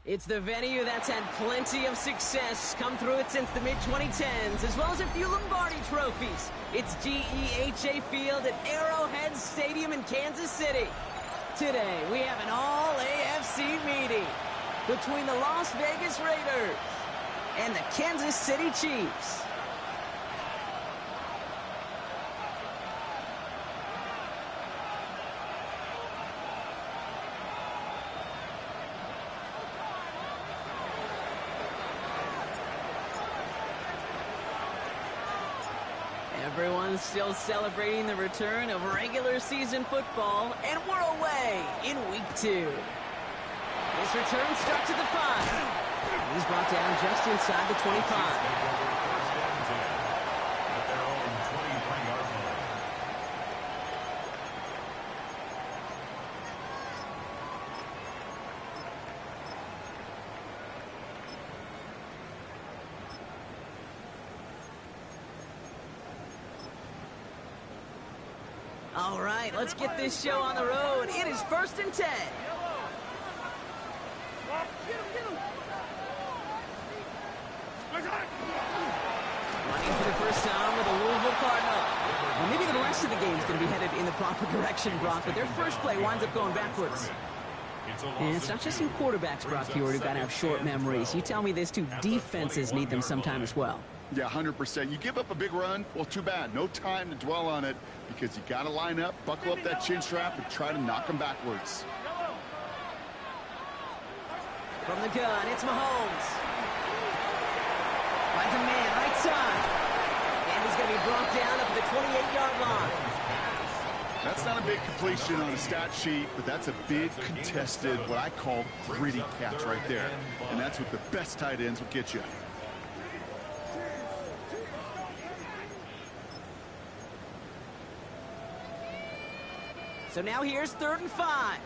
It's the venue that's had plenty of success come through it since the mid-2010s, as well as a few Lombardi trophies. It's GEHA Field at Arrowhead Stadium in Kansas City. Today, we have an all-AFC meeting between the Las Vegas Raiders and the Kansas City Chiefs. Everyone's still celebrating the return of regular season football, and we're away in week 2. This return starts at the 5. He's brought down just inside the 25. All right, let's get this show on the road. It is 1st and 10. Running for the first time with a Louisville Cardinal. Well, maybe the rest of the game is going to be headed in the proper direction, Brock, but their first play winds up going backwards. And it's not just in quarterbacks, Brock, Hewitt, who got to have short memories. You tell me this too, defenses need them sometime as well. Yeah, 100%. You give up a big run, well, too bad. No time to dwell on it because you got to line up, buckle up that chin strap, and try to knock them backwards. From the gun, it's Mahomes. Finds a man right side. And he's going to be brought down up at the 28-yard line. That's not a big completion on the stat sheet, but that's a big contested, what I call gritty catch right there. And that's what the best tight ends will get you. So now here's 3rd and 5.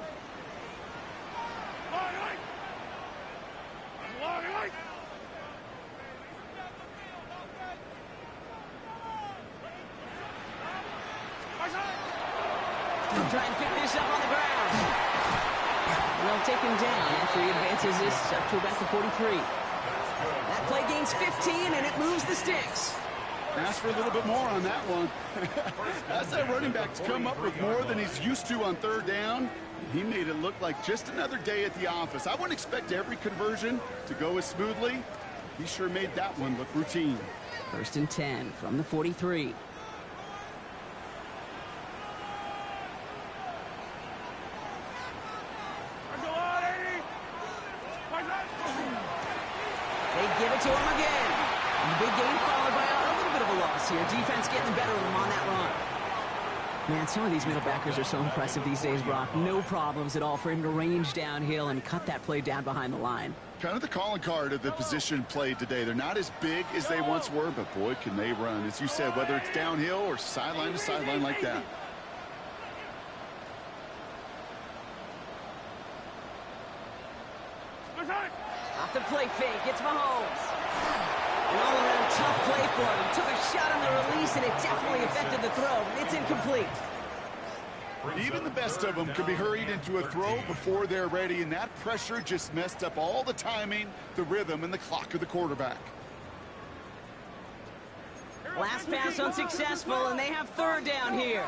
He'll try and pick this up on the ground. They'll take him down after he advances this up to about the 43. That play gains 15, and it moves the sticks. Ask for a little bit more on that one. That's that running back to come up with more than he's used to on 3rd down. He made it look like just another day at the office. I wouldn't expect every conversion to go as smoothly. He sure made that one look routine. 1st and 10 from the 43. They give it to him again. And the big gain followed by a little bit of a loss here. Defense getting the better of them on that run. Man, some of these middle backers are so impressive these days, Brock. No problems at all for him to range downhill and cut that play down behind the line. Kind of the calling card of the position played today. They're not as big as they once were, but boy, can they run. As you said, whether it's downhill or sideline to sideline like that. Off the play fake, it's Mahomes. An all-around tough play for him. He took a shot on the release, and it definitely affected the throw. It's incomplete. Even the best of them could be hurried into a throw before they're ready, and that pressure just messed up all the timing, the rhythm, and the clock of the quarterback. Last pass unsuccessful, and they have 3rd down here.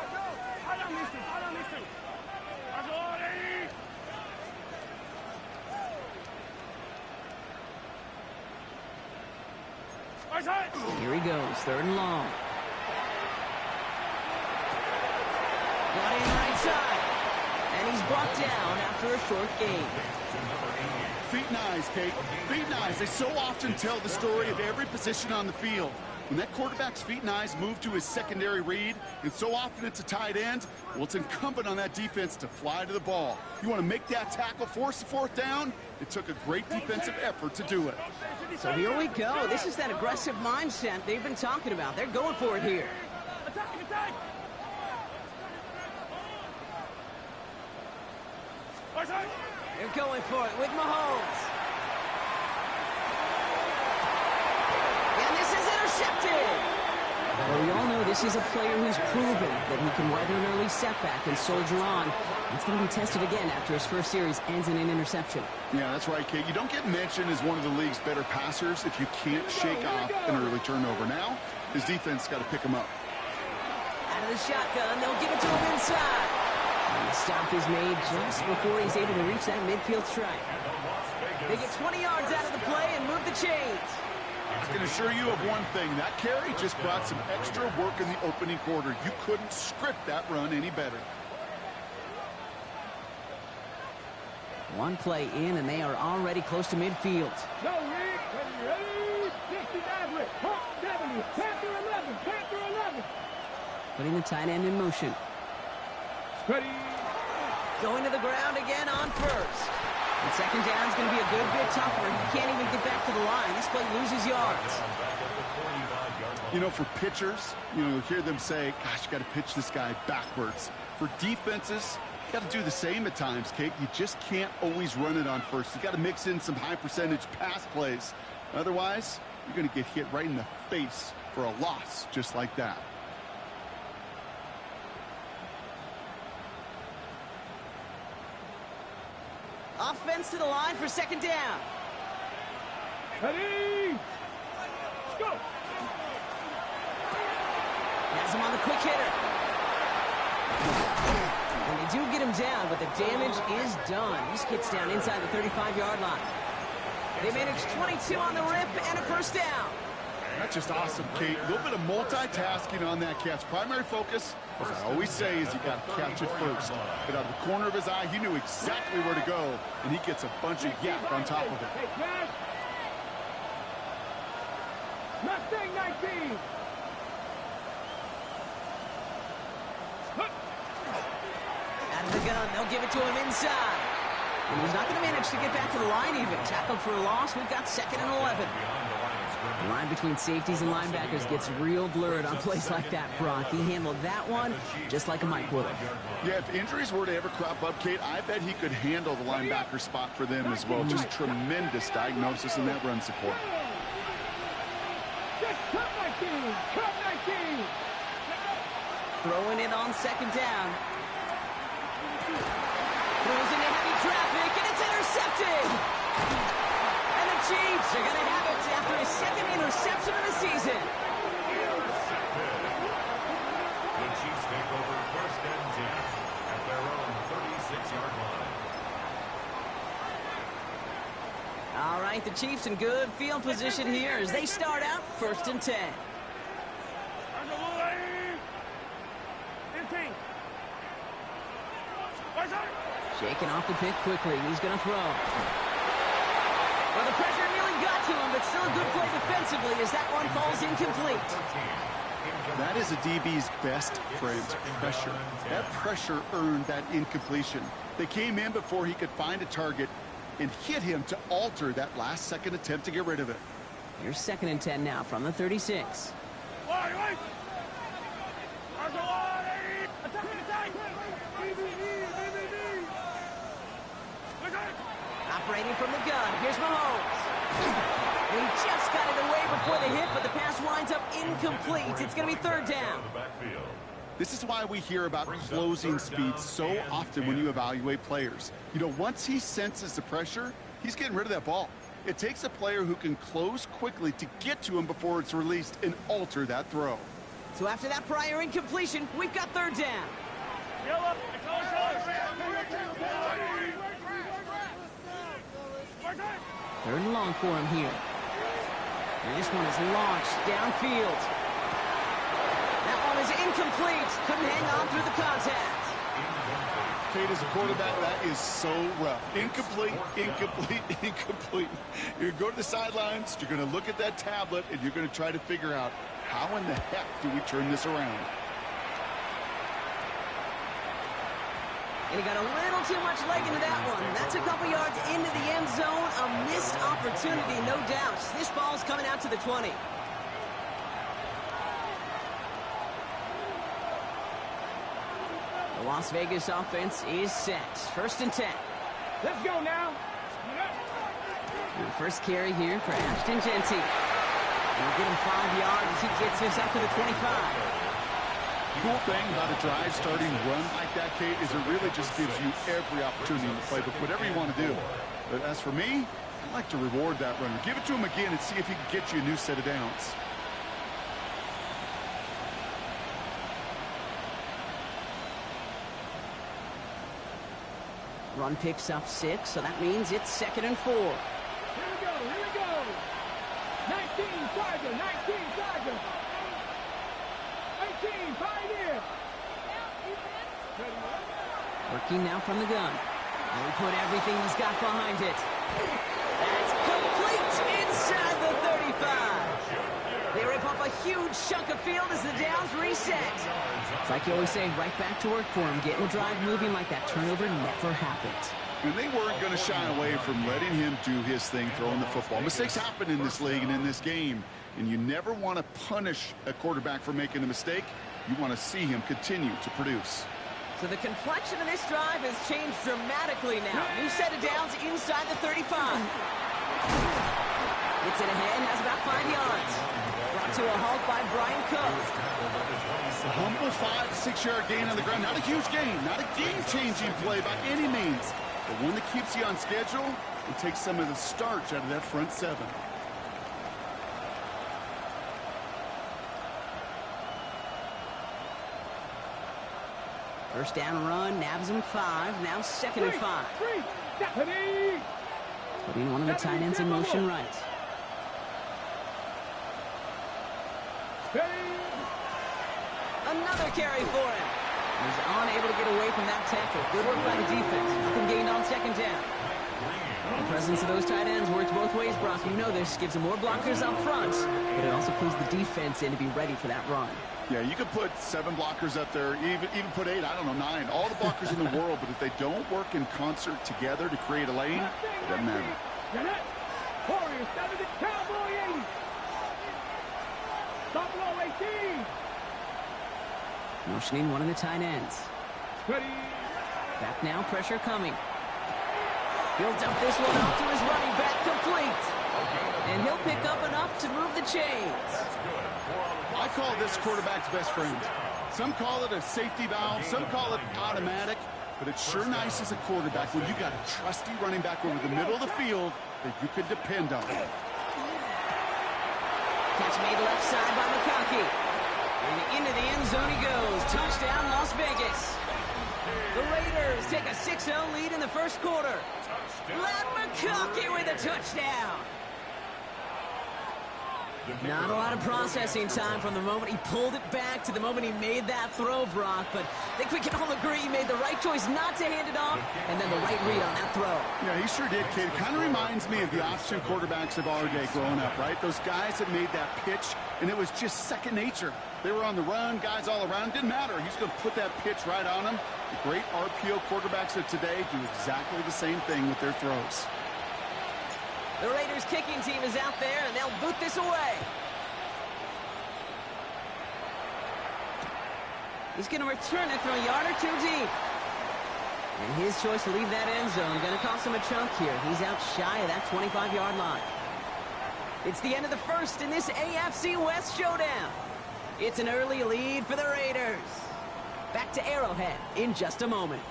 Here he goes, 3rd and long. Got in right side. And he's brought down after a short gain. Feet and eyes, Kate. Feet and eyes. They so often tell the story of every position on the field. When that quarterback's feet and eyes move to his secondary read, and so often it's a tight end, well, it's incumbent on that defense to fly to the ball. You want to make that tackle, force the fourth down? It took a great defensive effort to do it. So here we go. This is that aggressive mindset they've been talking about. They're going for it here. They're going for it with Mahomes. And this is intercepted. Well, we all know this is a player who's proven that he can weather an early setback and soldier on. It's going to be tested again after his first series ends in an interception. Yeah, that's right, Kate. You don't get mentioned as one of the league's better passers if you can't shake off an early turnover. Now, his defense got to pick him up. Out of the shotgun, they'll give it to him inside. And the stop is made just before he's able to reach that midfield strike. They get 20 yards out of the play and move the chains. I can assure you of one thing. That carry just brought some extra work in the opening quarter. You couldn't script that run any better. One play in, and they are already close to midfield. No, Rick. Ready? 69 with Hawk 70. Panther 11. Panther 11. Putting the tight end in motion. Ready. Going to the ground again on first. And second down is going to be a good bit tougher. He can't even get back to the line. This play loses yards. You know, for pitchers, you'll hear them say, gosh, you got to pitch this guy backwards. For defenses, you got to do the same at times, Kate. You just can't always run it on first. You got to mix in some high percentage pass plays. Otherwise, you're going to get hit right in the face for a loss just like that. Offense to the line for second down. Ready. Let's go. Has him on the quick hitter. And they do get him down, but the damage is done. He gets down inside the 35-yard line. They manage 22 on the rip and a first down. That's just awesome, Kate. A little bit of multitasking on that catch. Primary focus, as I always say, is you got to catch it first. But out of the corner of his eye, he knew exactly where to go, and he gets a bunch of yak on top of it. Mustang 19. Out of the gun, they'll give it to him inside. And he's not going to manage to get back to the line even. Tackled for a loss. We've got 2nd and 11. The line between safeties and linebackers gets real blurred on plays like that, Brock. He handled that one just like a Mike would have. Yeah, if injuries were to ever crop up, Kate, I bet he could handle the linebacker spot for them as well. Just tremendous diagnosis in that run support. Cut 19. Cut 19. Throwing it on second down. Throws into heavy traffic, and it's intercepted! And the Chiefs are going to have it after his 2nd interception of the season. The Chiefs take over 1st and 10 at their own 36-yard line. All right, the Chiefs in good field position here as they start out 1st and 10. Shaking off the pick quickly. He's going to throw. Well, the pressure nearly got to him, but still a good play defensively as that one falls incomplete. That is a DB's best friend, pressure. That pressure earned that incompletion. They came in before he could find a target and hit him to alter that last-second attempt to get rid of it. Here's 2nd and 10 now from the 36. Operating from the gun, here's Mahomes. And he just got it away before the hit, but the pass winds up incomplete. It's going to be 3rd down. This is why we hear about closing speed so often when you evaluate players. You know, once he senses the pressure, he's getting rid of that ball. It takes a player who can close quickly to get to him before it's released and alter that throw. So after that prior incompletion, we've got 3rd down. 3rd and long for him here. And this one is launched downfield. That one is incomplete. Couldn't hang on through the contact. Kate, as a quarterback, that is so rough. Incomplete, incomplete, incomplete. You're going to go to the sidelines, you're going to look at that tablet, and you're going to try to figure out How in the heck do we turn this around? And he got a little too much leg into that one. That's a couple yards into the end zone. A missed opportunity, no doubt. This ball's coming out to the 20. The Las Vegas offense is set. 1st and 10. Let's go now. And the first carry here for Ashton Genty. He'll get him 5 yards as he gets this up to the 25. Cool thing about a drive starting run like that, Kate, is it really just gives you every opportunity in the playbook, whatever you want to do. But as for me, I like to reward that runner. Give it to him again and see if he can get you a new set of downs. Run picks up 6, so that means it's 2nd and 4. Here we go, here we go. 19, Charger, 19, Charger. 18, Pioneer. Working now from the gun. And he put everything he's got behind it. That's complete inside the 35. They rip off a huge chunk of field as the downs reset. It's like you always say, right back to work for him. Getting the drive moving like that turnover never happened. And they weren't going to shy away from letting him do his thing, throwing the football. Mistakes happen in this league and in this game. And you never want to punish a quarterback for making a mistake. You want to see him continue to produce. So the complexion of this drive has changed dramatically now. New set of downs inside the 35. Gets it ahead, has about 5 yards. Brought to a halt by Brian Cook. A humble 5 to 6 yard gain on the ground. Not a huge gain, not a game-changing play by any means, but one that keeps you on schedule and takes some of the starch out of that front 7. First down run, nabs him 5. Now 2nd and 5. Putting one of the tight ends in motion right. Another carry for him. He's unable to get away from that tackle. Good work by the defense. Nothing gained on 2nd down. The presence of those tight ends works both ways, Brock. You know this. Gives them more blockers up front, but it also pulls the defense in to be ready for that run. Yeah, you could put 7 blockers up there, even put 8, I don't know, 9. All the blockers in the world, but if they don't work in concert together to create a lane, it doesn't matter. Warriors, 70, Cowboy 80. Buffalo 18. Motioning one of the tight ends. Ready. Back now, pressure coming. He'll dump this one off to his running back, complete. And he'll pick up enough to move the chains. I call this quarterback's best friend. Some call it a safety valve, some call it automatic, but it's sure nice as a quarterback when you got a trusty running back over the middle of the field that you can depend on. Catch made left side by McConkey. And into the end zone he goes. Touchdown, Las Vegas. The Raiders take a 6-0 lead in the first quarter. Led McConkey with a touchdown. Not a lot of processing time from the moment he pulled it back to the moment he made that throw, Brock. But I think we can all agree he made the right choice not to hand it off, and then the right read on that throw. Yeah, he sure did, kid. It kind of reminds me of the option quarterbacks of our day growing up, right? Those guys that made that pitch, and it was just second nature. They were on the run, guys all around. Didn't matter. He's going to put that pitch right on them. The great RPO quarterbacks of today do exactly the same thing with their throws. The Raiders kicking team is out there, and they'll boot this away. He's going to return it from a yard or 2 deep. And his choice to leave that end zone going to cost him a chunk here. He's out shy of that 25-yard line. It's the end of the first in this AFC West showdown. It's an early lead for the Raiders. Back to Arrowhead in just a moment.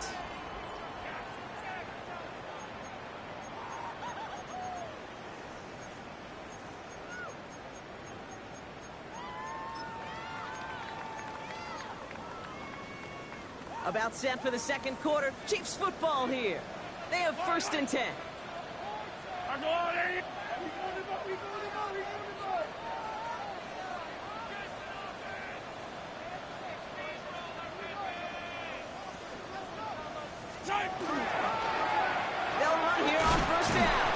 About set for the second quarter. Chiefs football here. They have 1st and 10. They'll run here on 1st down.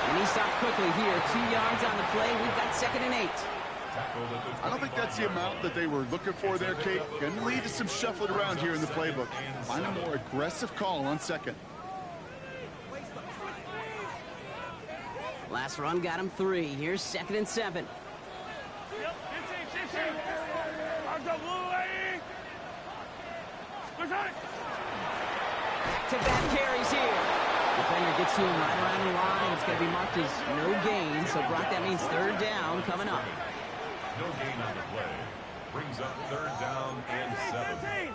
And he stopped quickly here. 2 yards on the play. We've got 2nd and 8. I don't think that's the amount that they were looking for there, Kate. Going to lead to some shuffling around here in the playbook. Find a more aggressive call on second. Last run got him 3. Here's 2nd and 7. Back-to-back carries here. Defender gets to him right around the line. It's going to be marked as no gain. So, Brock, that means 3rd down coming up. No gain on the play. Brings up 3rd down and 7.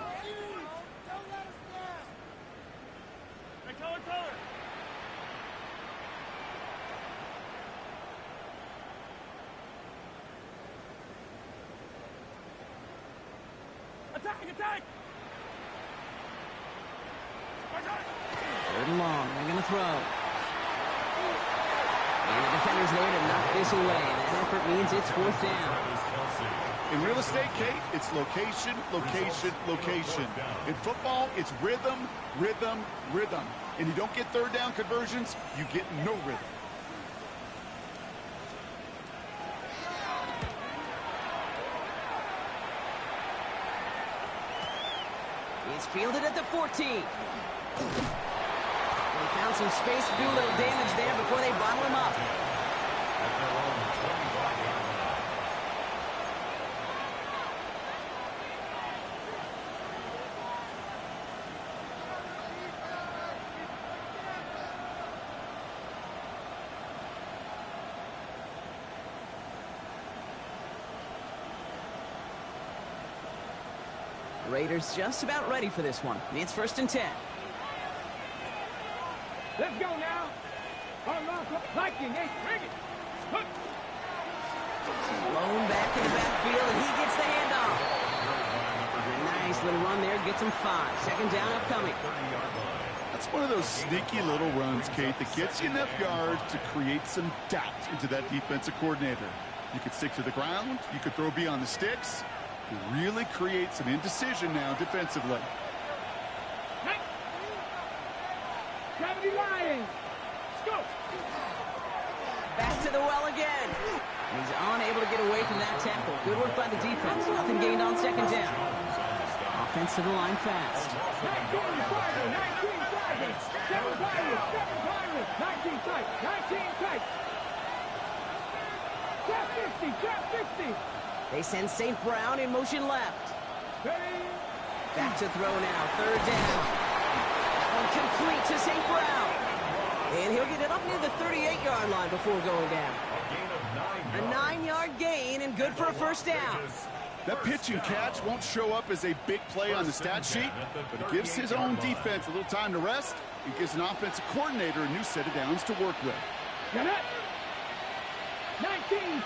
Attack! 3rd and long. They're going to throw. And the defender's there to knock this away. That effort means it's 4th down. In real estate, Kate, it's location, location, location. In football, it's rhythm, rhythm, rhythm. And you don't get 3rd down conversions, you get no rhythm. It's fielded at the 14. They found some space to do a little damage there before they bottle him up. Raiders just about ready for this one. It's 1st and 10. Let's go now. Liking, hey, bring it. Blown back in the backfield, and he gets the handoff. A nice little run there, gets him 5. 2nd down upcoming. That's one of those sneaky little runs, Kate, that gets you enough yards to create some doubt into that defensive coordinator. You could stick to the ground. You could throw beyond the sticks. You really create some indecision now defensively. Gravity Lions. Let's go. Back to the well again. He's unable to get away from that tackle. Good work by the defense. Nothing gained on 2nd down. Offense to the line fast. 19 Tigers. 7 Tigers. 19 tight. 19 tight. Trap 50. Trap 50. They send St. Brown in motion left. Back to throw now. 3rd down. That one complete to St. Brown. And he'll get it up near the 38-yard line before going down. A 9-yard gain and good for a 1st down. That pitch and catch won't show up as a big play on the stat sheet, but it gives his own defense a little time to rest. It gives an offensive coordinator a new set of downs to work with. Get it. 19.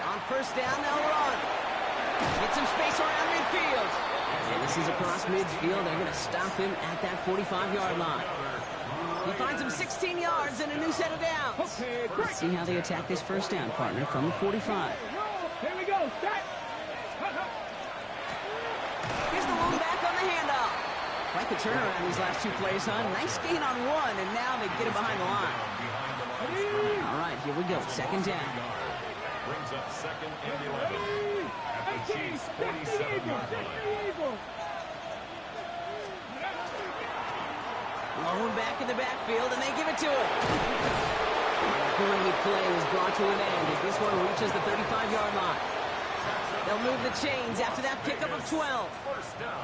On 1st down, they'll run. Get some space around midfield. And this is across midfield. They're going to stop him at that 45-yard line. He finds him 16 yards and a new set of downs. Okay, Let's see how they attack this 1st down, partner, from the 45. Here we go. Start. Here's the one back on the handoff. Quite the turnaround these last 2 plays, huh? Nice gain on 1, and now they get it behind the line. All right, here we go. 2nd down. Brings up 2nd and 11 at the Chiefs' 47-yard line. Blown back in the backfield, and they give it to him. A great play is brought to an end as this one reaches the 35-yard line. They'll move the chains after that pickup of 12.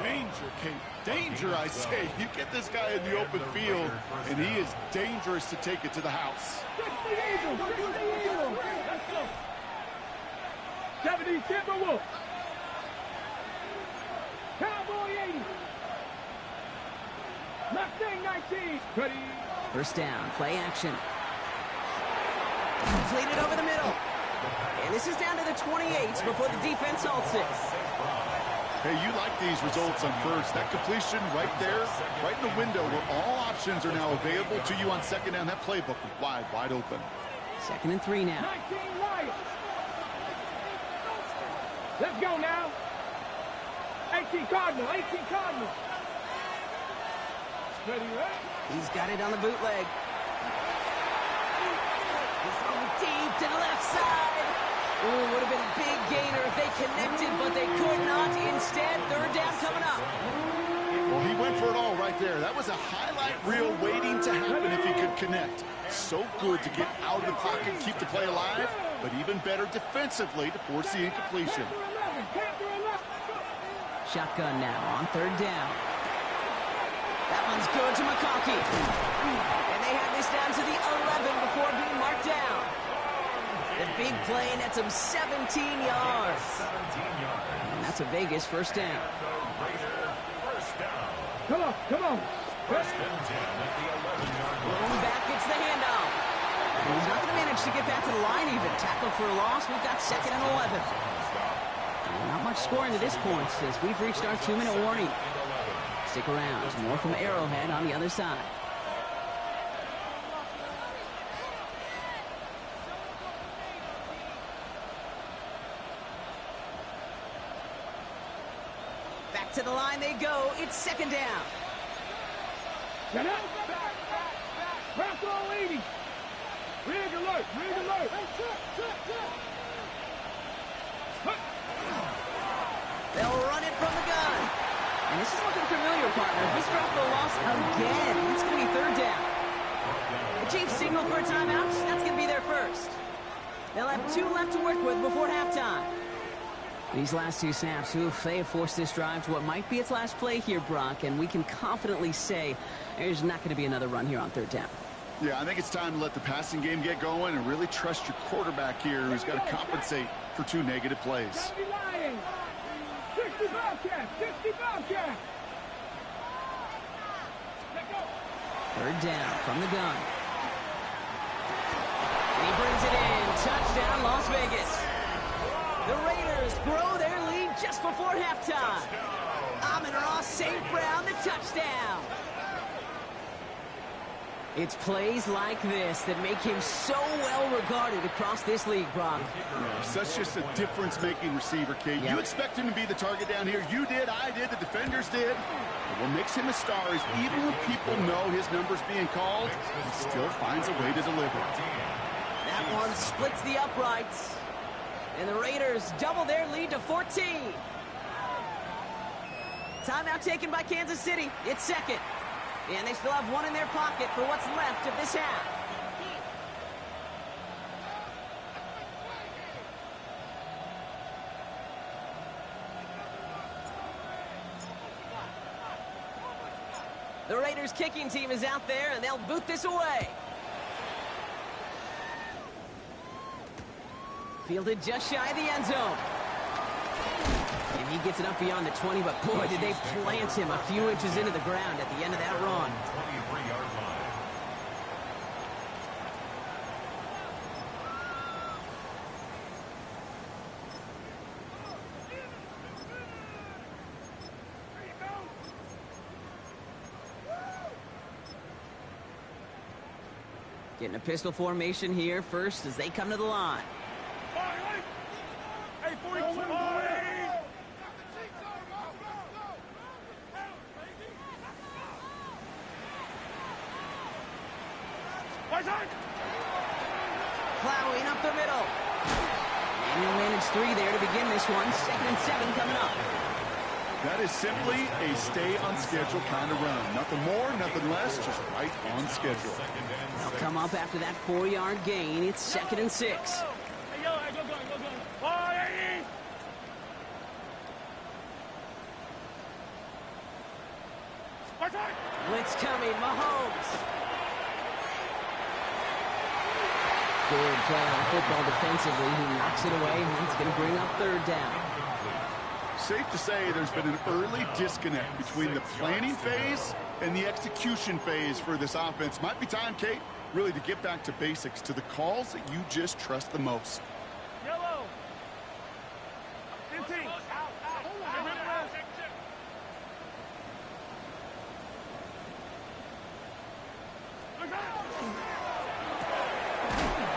Danger, Kate. Danger, I say. You get this guy in the open field, and he is dangerous to take it to the house. 70 Timberwolves. Cowboy 80. Mustang 19. Ready. 1st down, play action. Completed over the middle. And this is down to the 28 before the defense halts it. Hey, you like these results on 1st. That completion right there, right in the window where all options are now available to you on 2nd down. That playbook is wide, wide open. 2nd and 3 now. 19 Lions. Let's go now. 18 Cardinal. 18 Cardinal. Ready, right? He's got it on the bootleg. He's going deep to the left side. Ooh, would have been a big gainer if they connected, but they could not. Instead, third down coming up. Well, he went for it all right there. That was a highlight reel waiting to happen if he could connect. So good to get out of the pocket and keep the play alive, but even better defensively to force the incompletion. Shotgun now on third down. That one's good to McConkey. And they have this down to the 11 before being marked down. The big play nets him 17 yards. And that's a Vegas first down. Come on, come on. First and 10 at the 11-yard line. Going back, it's the handoff. He's not going to manage to get back to the line even. Tackle for a loss. We've got second and 11. Not much scoring to this point as we've reached our 2-minute warning. Stick around. More from Arrowhead on the other side. Back to the line they go. It's second down. Get up. Back on 80. Rig alert, rig alert. They'll run it from the gun. And this is looking familiar, partner. He's dropped the loss again. It's going to be third down. The Chiefs signal for a timeout. That's going to be their first. They'll have 2 left to work with before halftime. These last 2 snaps, oof, they have forced this drive to what might be its last play here, Brock, and we can confidently say there's not going to be another run here on third down. Yeah, I think it's time to let the passing game get going and really trust your quarterback here who's got to compensate for 2 negative plays. 60 Bobcat, 60 Bobcat. Third down from the gun. And he brings it in. Touchdown, Las Vegas. The Raiders grow their lead just before halftime. Amon-Ra St. Brown, the touchdown. It's plays like this that make him so well regarded across this league, Brock. Yeah, such just a difference-making receiver, Kate. Yep. You expect him to be the target down here. You did, I did, the defenders did. But what makes him a star is even when people know his number's being called, he still finds a way to deliver. That one splits the uprights. And the Raiders double their lead to 14. Timeout taken by Kansas City. It's second. And they still have 1 in their pocket for what's left of this half. The Raiders kicking team is out there, and they'll boot this away. Fielded just shy of the end zone. And he gets it up beyond the 20, but boy, did they plant him a few inches into the ground at the end of that run. 23-yard line. Getting a pistol formation here first as they come to the line. Plowing up the middle. And he'll manage 3 there to begin this one. 2nd and 7 coming up. That is simply a stay-on-schedule kind of run. Nothing more, nothing less, just right on schedule. They'll come up after that 4-yard gain. It's 2nd and 6. Blitz coming, Mahomes. Good play on the football defensively. He knocks it away, and it's going to bring up third down. Safe to say there's been an early disconnect between the planning phase and the execution phase for this offense. Might be time, Kate, really to get back to basics, to the calls that you just trust the most. Yellow. 15.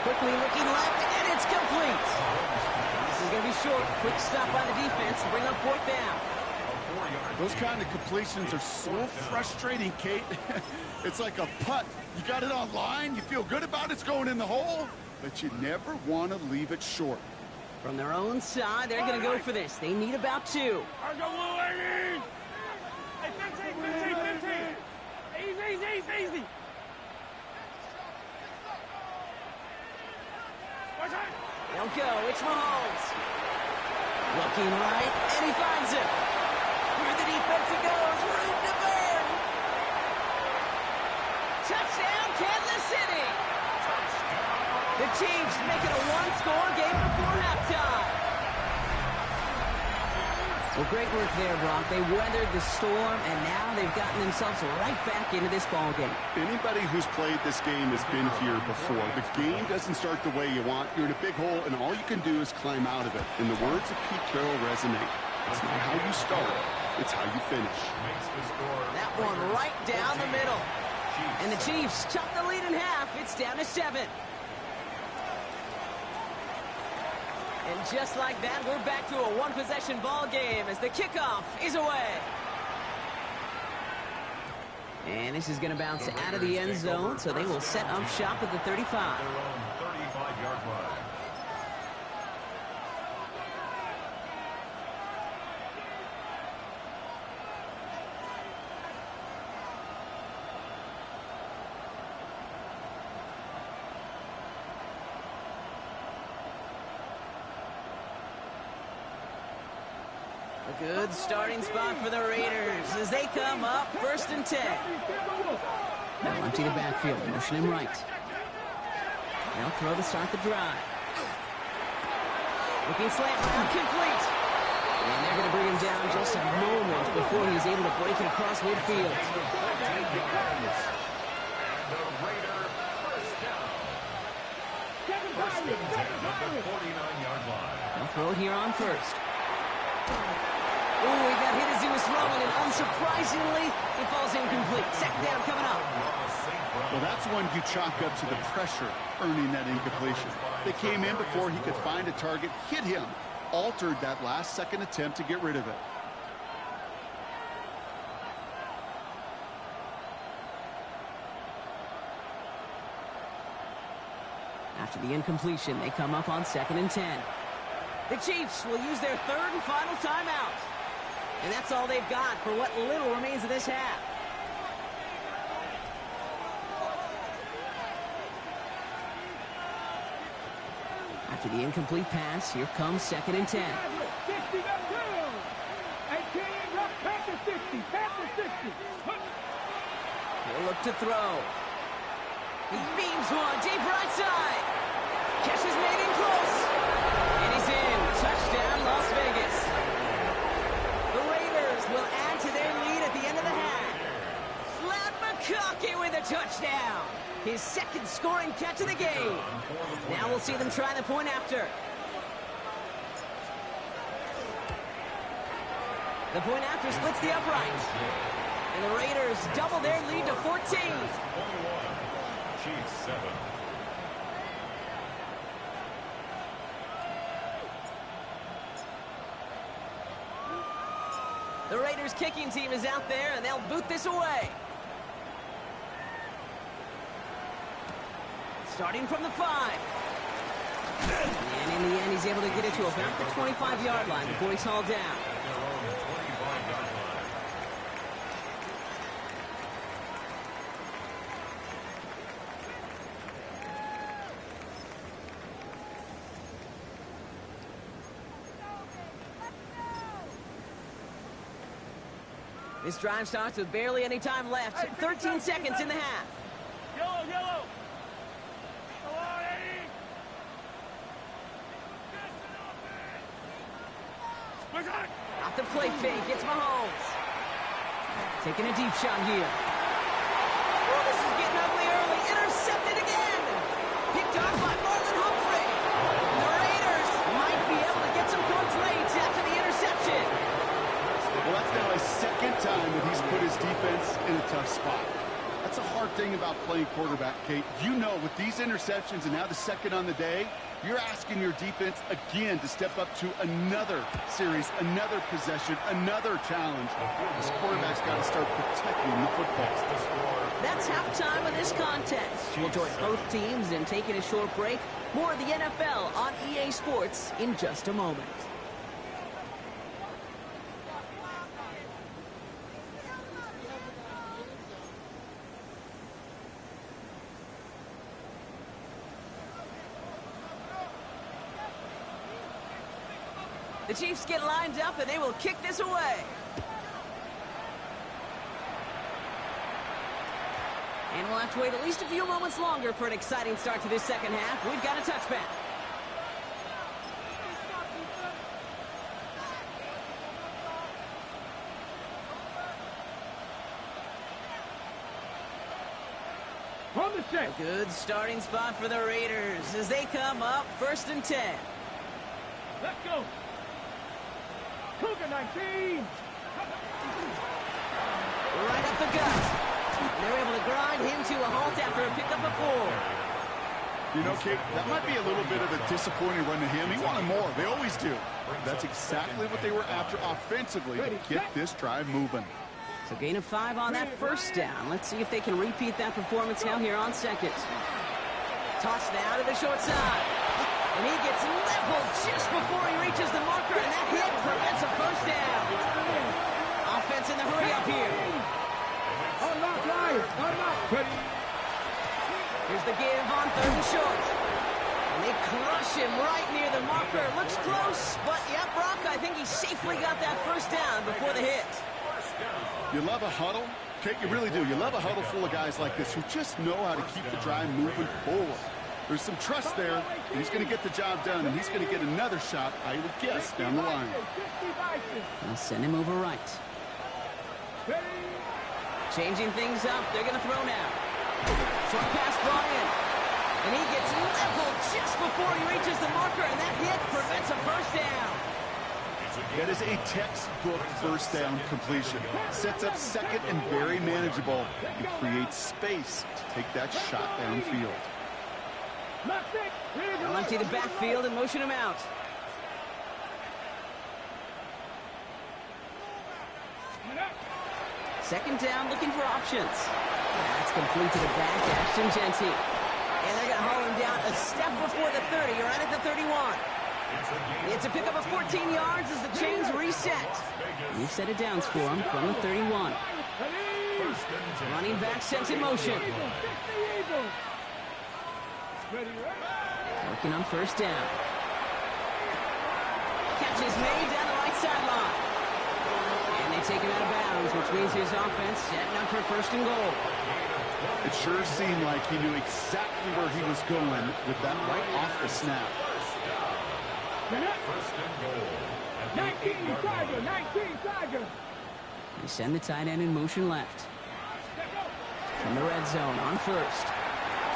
Quickly looking left, and it's complete. This is going to be short. Quick stop by the defense to bring up 4th down. Those kind of completions are so frustrating, Kate. It's like a putt. You got it on line, you feel good about it's going in the hole, but you never want to leave it short. From their own side, they're going to go for this. They need about 2. Hey, 15. Easy. They'll go. It's Mahomes. Looking right, and he finds him. Through the defense it goes. Room to burn. Touchdown, Kansas City. The Chiefs make it a one-score game before halftime. Well, great work there, Brock. They weathered the storm, and now they've gotten themselves right back into this ball game. Anybody who's played this game has been here before. The game doesn't start the way you want. You're in a big hole, and all you can do is climb out of it. And the words of Pete Carroll resonate. It's not how you start, it's how you finish. That one right down the middle. And the Chiefs chop the lead in half. It's down to 7. And just like that, we're back to a one-possession ball game as the kickoff is away. And this is going to bounce out of the end zone, so they will set up shop at the 35. Their own 35-yard line. A good starting spot for the Raiders as they come up 1st and 10. They'll empty the backfield, motion him right. They'll throw to start the drive. Looking slant route, complete. And they're going to bring him down just a moment before he's able to break it across midfield. And the Raider first down. First and 10 at the 49-yard line. They'll throw it here on 1st. Ooh, he got hit as he was throwing, and unsurprisingly, it falls incomplete. 2nd down coming up. Well, that's one you chalk up to the pressure earning that incompletion. They came in before he could find a target, hit him, altered that last-second attempt to get rid of it. After the incompletion, they come up on 2nd and 10. The Chiefs will use their 3rd and final timeout. And that's all they've got for what little remains of this half. After the incomplete pass, here comes 2nd and 10. 60, Panther 60. He'll look to throw. He beams one deep right side. Catch is made in close. And he's in. Touchdown, Las Vegas. The Raiders will add to their lead at the end of the half. Lad McConkey with a touchdown. His 2nd scoring catch of the game. Now we'll see them try the point after. The point after splits the upright. And the Raiders double their lead to 14. 21. Chiefs 7. The Raiders kicking team is out there, and they'll boot this away. Starting from the 5. And in the end, he's able to get it to about the 25-yard line before he's hauled down. Their own 25-yard line. This drive starts with barely any time left. 13 seconds in the half. Yellow. Come on, Eddie. Off the play fake, it's Mahomes. Taking a deep shot here. Oh, this is getting ugly early. Intercepted again. Picked off by Marlon Humphrey. And the Raiders might be able to get some points late after the interception. Well, that's now his 2nd time that he's put his defense in a tough spot. That's a hard thing about playing quarterback, Kate. You know, with these interceptions and now the 2nd on the day, You're asking your defense again to step up to another series, another possession, another challenge. This quarterback's got to start protecting the football. That's halftime of this contest. We'll join both teams in taking a short break. More of the NFL on EA Sports in just a moment. The Chiefs get lined up, and they will kick this away. And we'll have to wait at least a few moments longer for an exciting start to this second half. We've got a touchback. From the set. A good starting spot for the Raiders as they come up 1st and 10. Let's go. Cougar 19. Right up the gut. They're able to grind him to a halt after a pickup of 4. You know, Kate, that might be a little bit of a disappointing run to him. He wanted more. They always do. That's exactly what they were after offensively to get this drive moving. So gain of 5 on that first down. Let's see if they can repeat that performance now here on second. Toss now to the short side. And he gets leveled just before he reaches the marker, and that hit prevents a first down. Offense in the hurry up here. Unlock Lions. Unlock. Here's the give on 3rd and short. And they crush him right near the marker. Looks close, but yeah, Brock, I think he safely got that first down before the hit. You love a huddle? Kate, you really do. You love a huddle full of guys like this who just know how to keep the drive moving forward. There's some trust there. He's going to get the job done, and he's going to get another shot, I would guess, down the line. I'll send him over right. Changing things up. They're going to throw now. Short pass brought in. And he gets leveled just before he reaches the marker, and that hit prevents a first down. That is a textbook first down completion. Sets up second and very manageable. It creates space to take that shot downfield. They'll empty the backfield and motion him out. Second down, looking for options. That's complete to the back, Ashton Genty. And they're going to haul him down a step before the 30, right at the 31. It's a pickup of 14 yards as the chains reset. We've set it downs for him from the 31. Running back sent in motion. Working on first down. Catch is made down the right sideline. And they take him out of bounds, which means his offense setting up for 1st and goal. It sure seemed like he knew exactly where he was going with that right off the snap. 19 Tiger, 19 Tiger. They send the tight end in motion left. From the red zone on first.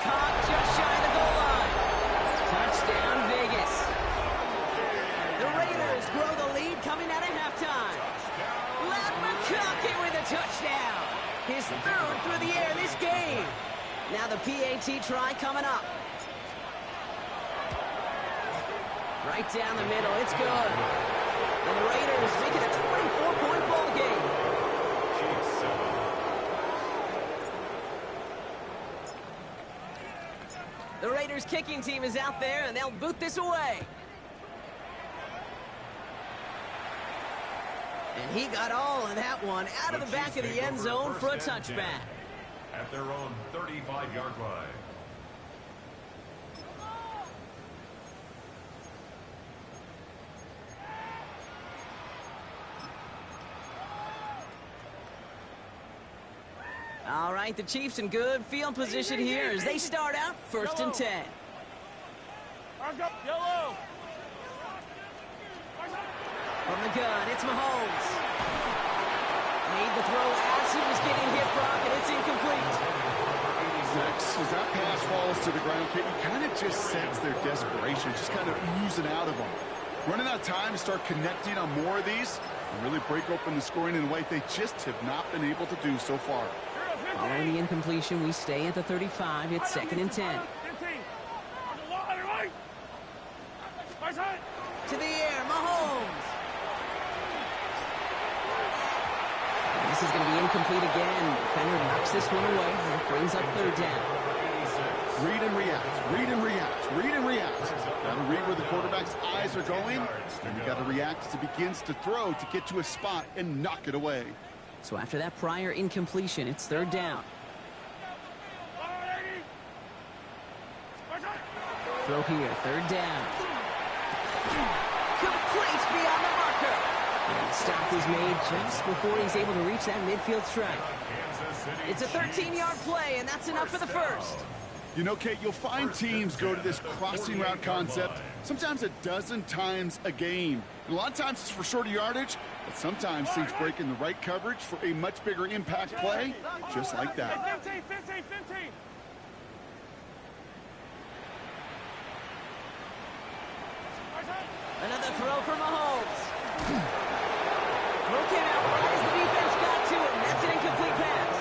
Caught just shy of the goal line. Touchdown, Vegas. The Raiders grow the lead coming out of halftime. Lad McConkey with a touchdown. His 3rd through the air this game. Now the PAT try coming up. Right down the middle, it's good. And the Raiders make it a 24-point ball game. The Raiders kicking team is out there, and they'll boot this away. And he got all of that one out of the back of the end zone for a touchback. At their own 35-yard line. All right, the Chiefs in good field position here as they start out 1st and 10. Yellow. From the gun, it's Mahomes. Made the throw as he was getting hit, Brock, and it's incomplete. As that pass falls to the ground, Kate, you kind of just sense their desperation, just kind of oozing out of them. Running out of time to start connecting on more of these and really break open the scoring in a way they just have not been able to do so far. Following the incompletion, we stay at the 35. It's 2nd and 10. This is going to be incomplete again. Defender knocks this one away. And it brings up third down. Read and react, read and react, read and react. Got to read where the quarterback's eyes are going, and you got to react as he begins to throw to get to a spot and knock it away. So after that prior incompletion, it's third down. Throw here, third down. Complete beyond the marker. And the stop is made just before he's able to reach that midfield strike. It's a 13-yard play, and that's enough for the first. You know, Kate, you'll find teams go to this crossing route concept sometimes a dozen times a game. And a lot of times it's for shorter yardage, but sometimes things break in the right coverage for a much bigger impact play, just like that. 15, 15, 15. Another throw for Mahomes. Throw came out right as the defense got to him. That's an incomplete pass.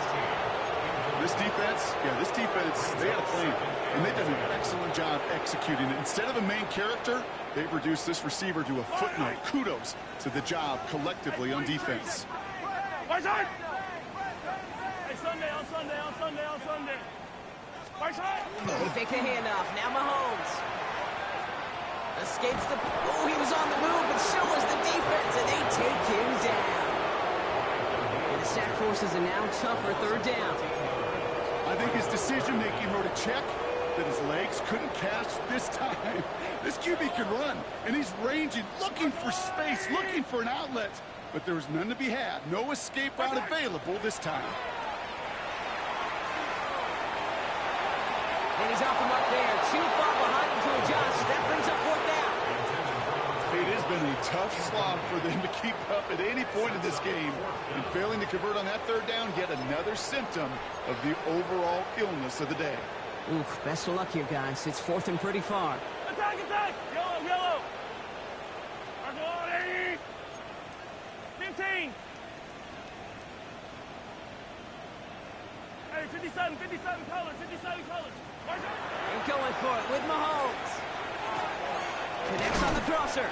This defense, they had a plan, and they've done an excellent job executing it. Instead of a main character, they've reduced this receiver to a footnote. Kudos to the job collectively on defense. Right side. Hey, Sunday, on Sunday, on Sunday, on Sunday. Right side. He faked the handoff. Now Mahomes. Escapes the... Oh, he was on the move, but so was the defense, and they take him down. And the sack forces a now tougher third down. I think his decision-making wrote a check that his legs couldn't catch this time. This QB can run, and he's ranging, looking for space, looking for an outlet. But there was none to be had. No escape route available this time. And he's off the mark there. Too far behind him to adjust. That brings up fourth down. It has been a tough slog for them to keep up at any point in this game. And failing to convert on that third down, yet another symptom of the overall illness of the day. Oof, best of luck here, guys. It's fourth and pretty far. Attack, attack. Yellow, yellow. Marco, 80. 15. Hey, 57, 57 colors, 57 colors. And going for it with Mahomes. Connects on the crosser.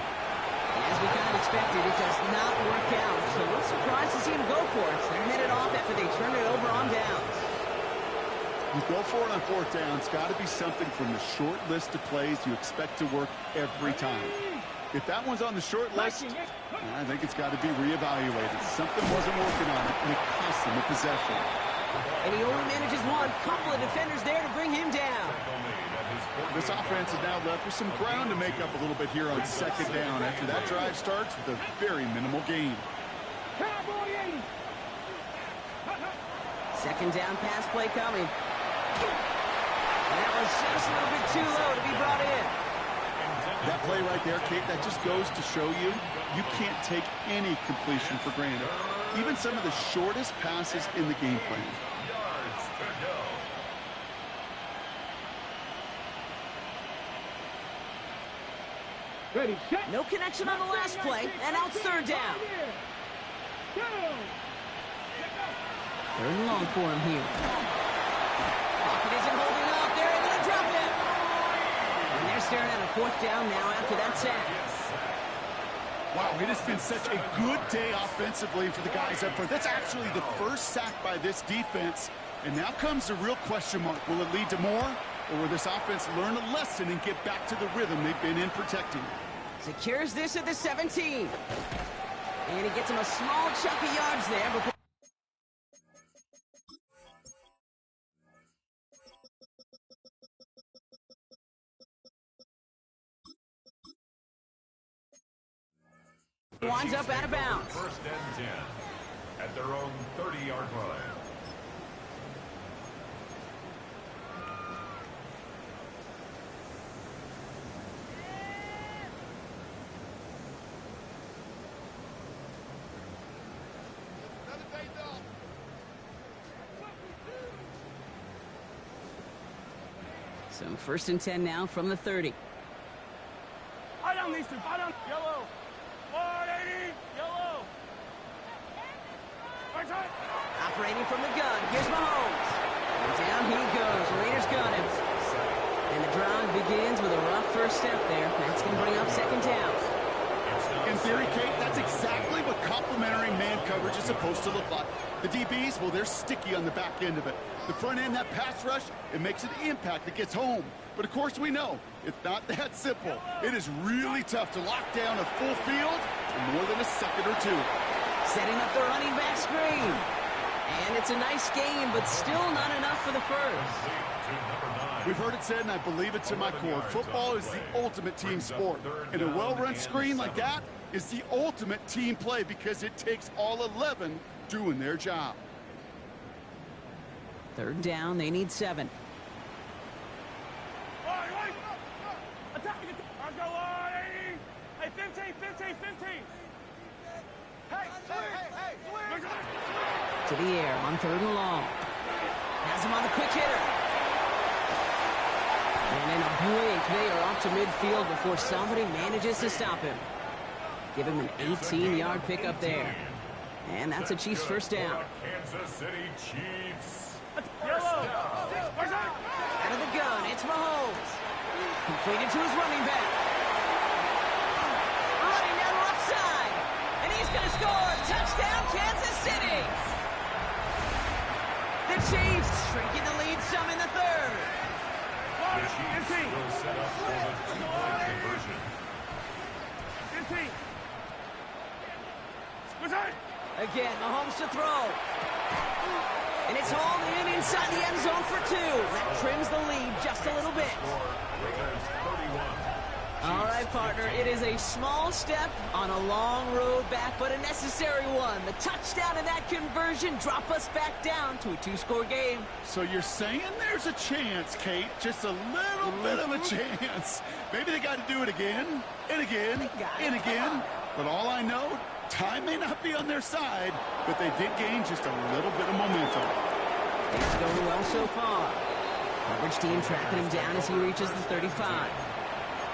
And as we kind of expected, it does not work out. So a little surprised to see him go for it. They're headed off after they turn it over on downs. You go for it on fourth down. It's got to be something from the short list of plays you expect to work every time. If that one's on the short list, I think it's got to be reevaluated. Something wasn't working on it, and it cost them a possession. And he only manages one. Couple of defenders there to bring him down. This offense is now left with some ground to make up a little bit here on second down after that drive starts with a very minimal gain. Second down pass play coming. And that was just a little bit too low to be brought in. That play right there, Kate, that just goes to show you, you can't take any completion for granted. Even some of the shortest passes in the game plan. Ready, set. No connection on the last play, and now it's third down. Third and long for him here. Pocket isn't holding up. They're able to drop it. And they're staring at a fourth down now after that sack. Wow, it has been such a good day offensively for the guys up front. That's actually the first sack by this defense. And now comes the real question mark. Will it lead to more? Or will this offense learn a lesson and get back to the rhythm they've been in protecting? Secures this at the 17. And he gets him a small chunk of yards there before... winds up out of bounds. First and 10 at their own 30-yard line. So first and 10 now from the 30. Eye down these two. Eye down. Yellow. 480. Yellow. Right side. Operating from the gun. Here's Mahomes. And down he goes. Raiders got him. And the drive begins with a rough first step there. That's going to bring up second down. In theory, Kate, that's exactly what complementary man coverage is supposed to look like. The DBs, well, they're sticky on the back end of it. The front end, that pass rush, it makes an impact that gets home. But of course we know, it's not that simple. It is really tough to lock down a full field in more than a second or two. Setting up the running back screen. And it's a nice game, but still not enough for the first. We've heard it said, and I believe it to my core, football is the ultimate team sport. And a well-run screen like that is the ultimate team play because it takes all 11 doing their job. Third down, they need 7. Hey, 15. To the air on 3rd and long. Has him on the quick hitter. And in a blink, they are up to midfield before somebody manages to stop him. Give him an 18-yard pickup there. And that's a Chiefs first down. Kansas City Chiefs. Yellow. Out of the gun, it's Mahomes. Completed to his running back. Running down the left side. And he's going to score. Touchdown, Kansas City. The Chiefs shrinking the lead some in the 3rd. The Chiefs will set up for the two-point conversion. 15. Again, Mahomes to throw. And it's hauled in inside the end zone for 2. That trims the lead just a little bit. Raiders 31. All right, partner, it is a small step on a long road back, but a necessary one. The touchdown and that conversion drop us back down to a 2-score game. So you're saying there's a chance, Kate, just a little bit of a chance. Maybe they got to do it again, and again, and again. But all I know, time may not be on their side, but they did gain just a little bit of momentum. It's going well so far. Coverage team tracking him down as he reaches the 35.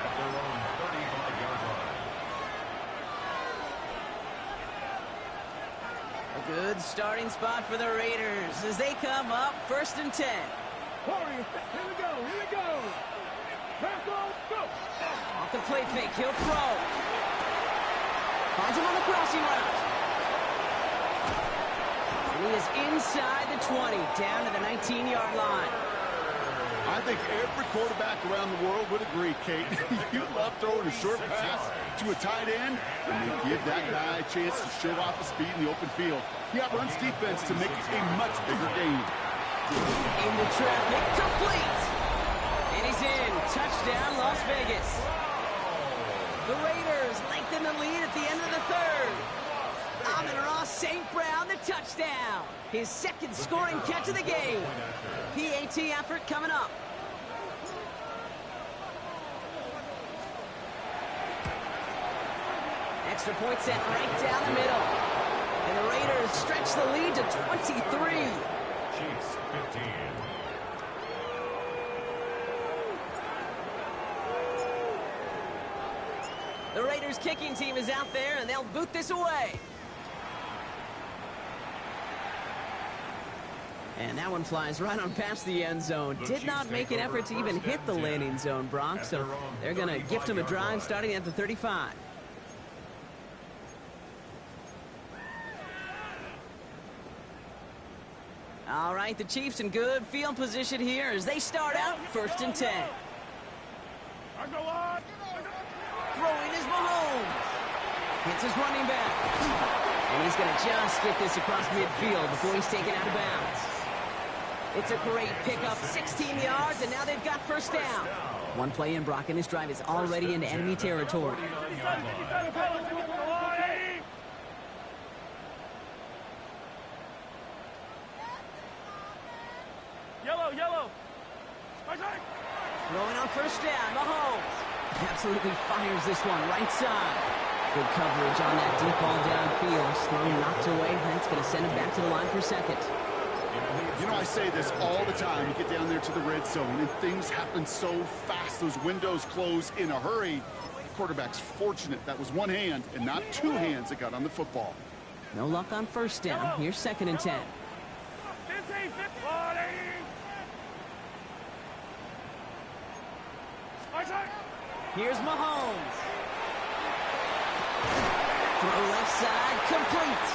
At their own 35-yard line. A good starting spot for the Raiders as they come up 1st and 10. Warriors, here we go. Back off, go. Off the play fake, he'll throw. Finds him on the crossing route. And he is inside the 20, down to the 19-yard line. I think every quarterback around the world would agree, Kate. You love throwing a short pass to a tight end, and they give that guy a chance to show off his speed in the open field. He outruns defense to make it a much bigger game. Into traffic, complete. And he's in. Touchdown, Las Vegas. The Raiders lengthen the lead at the end of the 3rd. Amon-Ra St. Brown, the touchdown. His 2nd scoring catch of the game. PAT effort coming up. Extra point set right down the middle. And the Raiders stretch the lead to 23. Chiefs 15. The Raiders kicking team is out there, and they'll boot this away. And that one flies right on past the end zone. Did not make an effort to even hit the landing zone, Brock, so they're going to gift him a drive starting at the 35. All right, the Chiefs in good field position here as they start out 1st and 10. Throwing is Mahomes. Hits his running back. And he's going to just get this across midfield before he's taken out of bounds. It's a great pickup, 16 yards, and now they've got first down. One play in, Brock, and this drive is already into enemy territory. Yellow. Throwing on first down, Mahomes. Absolutely fires this one right side. Good coverage on that deep ball downfield. Slow knocked away. That's going to send him back to the line for 2nd. You know, I say this all the time. You get down there to the red zone, and things happen so fast. Those windows close in a hurry. The quarterback's fortunate that was one hand and not 2 hands that got on the football. No luck on first down. Here's 2nd and 10. Here's Mahomes. Throw left side, complete.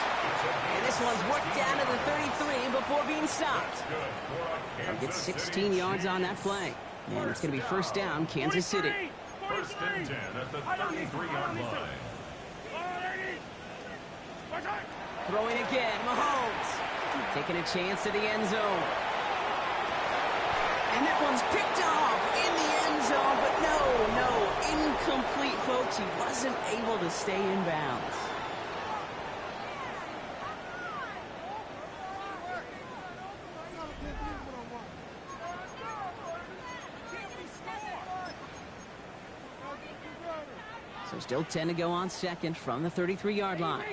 And this one's worked down to the 33 before being stopped. They'll get 16 yards on that play. And it's going to be first down, Kansas City. First and 10 at the 33-yard line. Throwing again, Mahomes. Taking a chance to the end zone. And that one's picked off in the end zone, but no, incomplete, folks. He wasn't able to stay in bounds. So still 10 to go on second from the 33-yard line.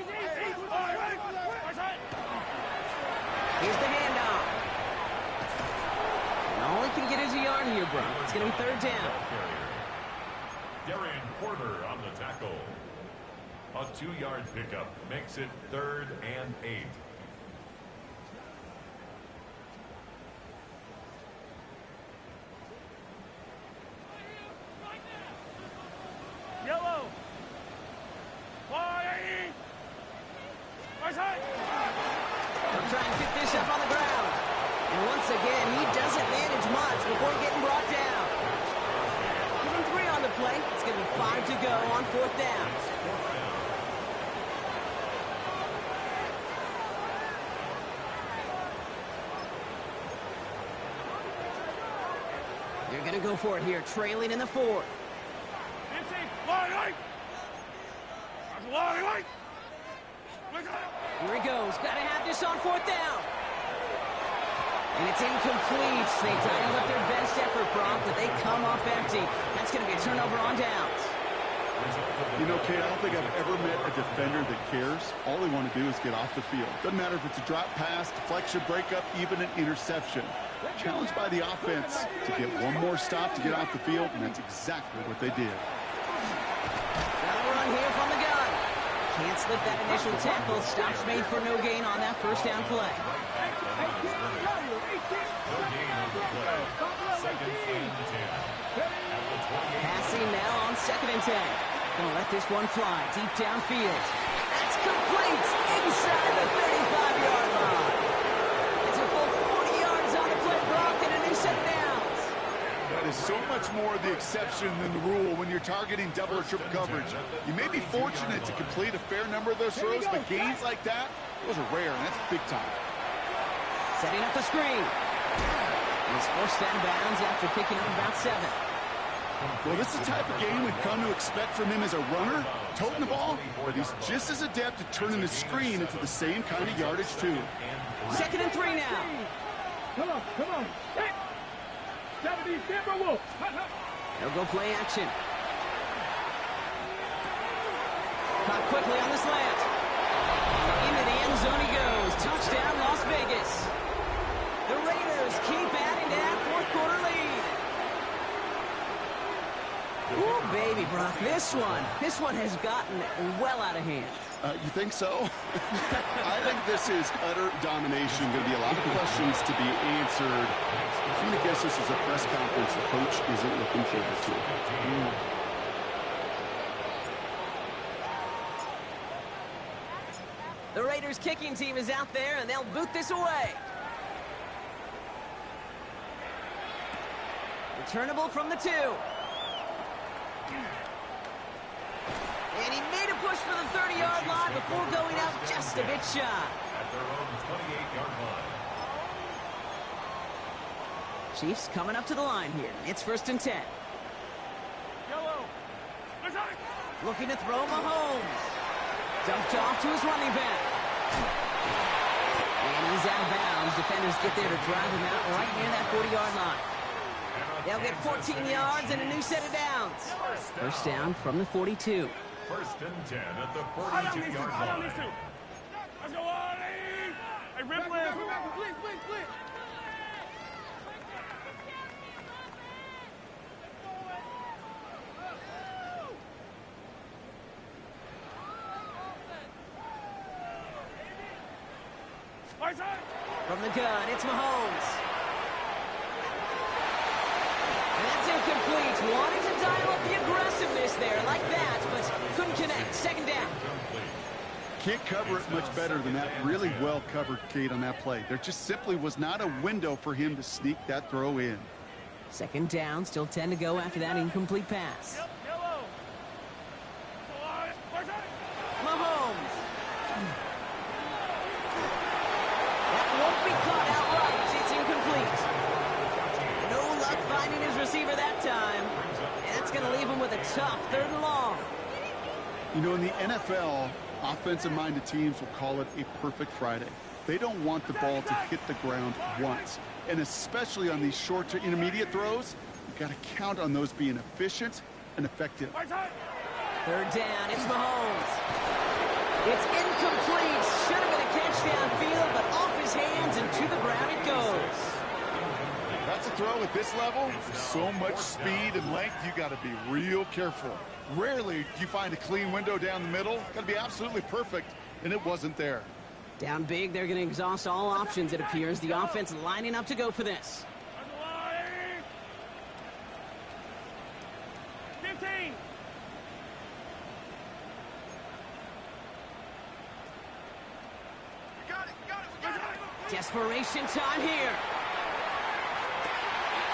Here's the handoff. And all he can get is a yard here, bro. It's going to be third down. Darian Porter on the tackle. A 2-yard pickup makes it 3rd and 8. Yellow. They'll try and pick this up on the ground. And once again, he doesn't manage much before getting brought down. Give him 3 on the play. It's going to be 5 to go on 4th down. They're going to go for it here, trailing in the 4th. Here he goes. Got to have this on 4th down. And it's incomplete. They dialed up their best effort, Brock, but they come up empty. That's going to be a turnover on downs. You know, Kate, I don't think I've ever met a defender that cares. All they want to do is get off the field. Doesn't matter if it's a drop pass, deflection, breakup, even an interception. Challenged by the offense to get one more stop to get off the field, and that's exactly what they did. Another run here from the gun. Can't slip that initial tackle. Stops made for no gain on that first down play. No gain on the play. 2nd and 10. At the 28. Passing now on 2nd and 10. Gonna let this one fly deep downfield. That's complete inside the 35-yard line. It's a full 40 yards on the play, Brock, and a new set of downs. That is so much more the exception than the rule when you're targeting double or triple coverage. You may be fortunate to complete a fair number of those throws, but gains like that, those are rare, and that's big time. Setting up the screen. He's forced out of bounds after picking up about 7. Well, this is the type of game we've come to expect from him as a runner, toting the ball, but he's just as adept at turning the screen into the same kind of yardage, too. 2nd and 3 now. Come on. Hey. They'll go play action. Caught quickly on the slant. Into the end zone he goes. Touchdown, Las Vegas. The Raiders keep adding to that 4th quarter lead. Ooh, baby, Brock, this one has gotten well out of hand. You think so? I think this is utter domination. Going to be a lot of questions to be answered. I'm going to guess this is a press conference the coach isn't looking forward to. The Raiders kicking team is out there, and they'll boot this away. Returnable from the 2. And he made a push for the 30-yard line before going out just a bit shy. At their own 28-yard line. Chiefs coming up to the line here. It's 1st and 10. Looking to throw Mahomes. Dumped off to his running back. And he's out of bounds. Defenders get there to drive him out right near that 40-yard line. They'll get 14 yards and a new set of downs. First down from the 42. 1st and 10 at the 42-yard line. Let's go, Ollie! Hey, Ripley! Please. From the gun, it's Mahomes. And that's It's incomplete. Wanted to dial up the aggressiveness there like that, but couldn't connect. Second down. Can't cover it much better than that. Really well covered, Kate, on that play. There just simply was not a window for him to sneak that throw in. Second down, still 10 to go after that incomplete pass. Yellow. Mahomes. That won't be caught outright. It's incomplete. No luck finding his receiver that time. And that's going to leave him with a tough 3rd and long. You know, in the NFL, offensive-minded teams will call it a perfect Friday. They don't want the ball to hit the ground once. And especially on these short to intermediate throws, you've got to count on those being efficient and effective. 3rd down, it's Mahomes. It's incomplete. Should have been a catch downfield, but off his hands and to the ground it goes. That's a throw at this level. So much speed and length, you got to be real careful. Rarely do you find a clean window down the middle. Got to be absolutely perfect, and it wasn't there. Down big, they're going to exhaust all options, it appears. The offense lining up to go for this. 15. Desperation time here.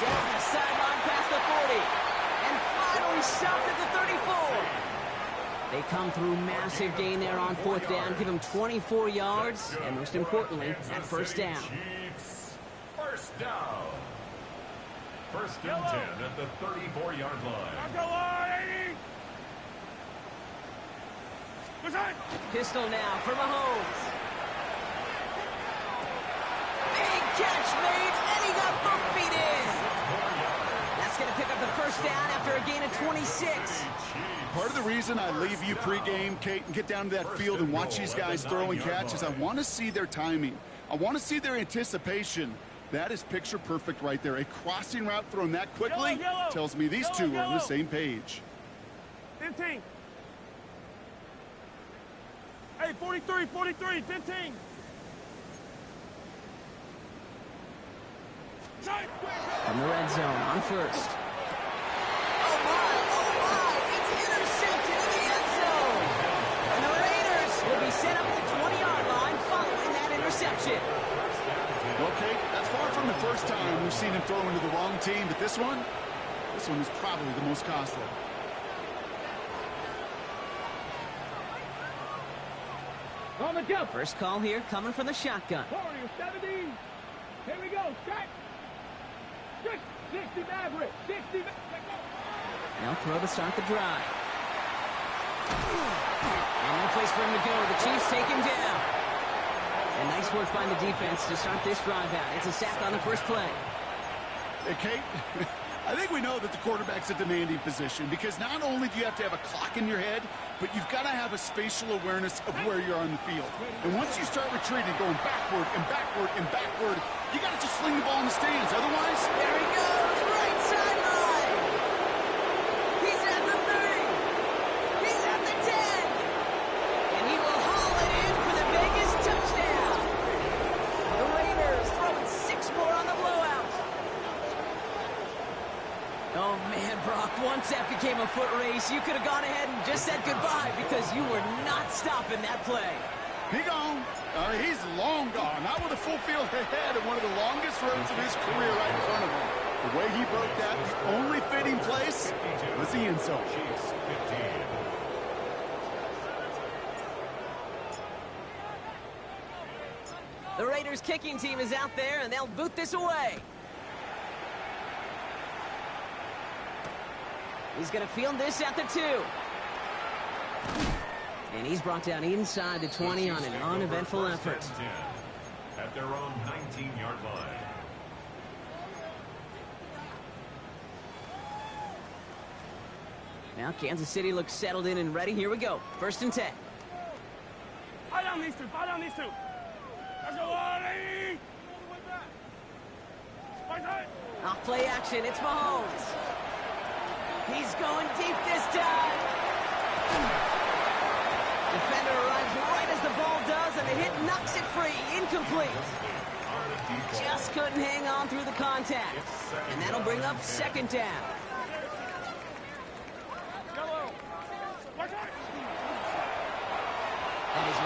Down the sideline past the 40. And finally stopped at the 34. They come through massive gain there on 4th down. Give them 24 yards. And most importantly, that 1st down. First down. 1st and 10 at the 34-yard line. Pistol now for Mahomes. Big catch made, and he got both feet in. That's going to pick up the 1st down after a gain of 26. Part of the reason I leave you pregame, Kate, and get down to that field and watch these guys throw and catch is I want to see their timing. I want to see their anticipation. That is picture perfect right there. A crossing route thrown that quickly tells me these two are on the same page. 15. Hey, 43, 15. From the red zone on 1st. Oh my, it's intercepted in the end zone. And the Raiders will be set up at the 20-yard line following that interception. Okay, that's far from the first time we've seen him throw into the wrong team, but this one is probably the most costly. On the jump. First call here coming from the shotgun. 40 or 70. Here we go. Strike. 60 Maverick. 60. They'll throw to start the drive. And no place for him to go. The Chiefs take him down. And nice work by the defense to start this drive out. It's a sack on the first play. Hey, Kate, I think we know that the quarterback's a demanding position because not only do you have to have a clock in your head, but you've got to have a spatial awareness of where you're on the field. And once you start retreating, going backward and backward and backward, you got to just sling the ball in the stands. Otherwise, There he goes, right sideline. He's at the 30. He's at the 10. And he will haul it in for the Vegas touchdown. The Raiders throwing 6 more on the blowout. Oh, man, Brock, once that became a foot race, you could have gone ahead and just said goodbye because you were not stopping that play. he gone. He's long gone. Not with a full field ahead of one of the longest runs of his career right in front of him. The way he broke that, the only fitting place was the end zone. Chiefs 15. The Raiders kicking team is out there, and they'll boot this away. He's going to field this at the 2. And he's brought down inside the 20 on an uneventful effort. 10 at their own 19-yard line. Now Kansas City looks settled in and ready. Here we go. 1st and 10. Fire down these two. Let's go, Wally. Off play action. It's Mahomes. He's going deep this time. Defender arrives right as the ball does, and the hit knocks it free. Incomplete. Just couldn't hang on through the contact. And that'll bring up 2nd down.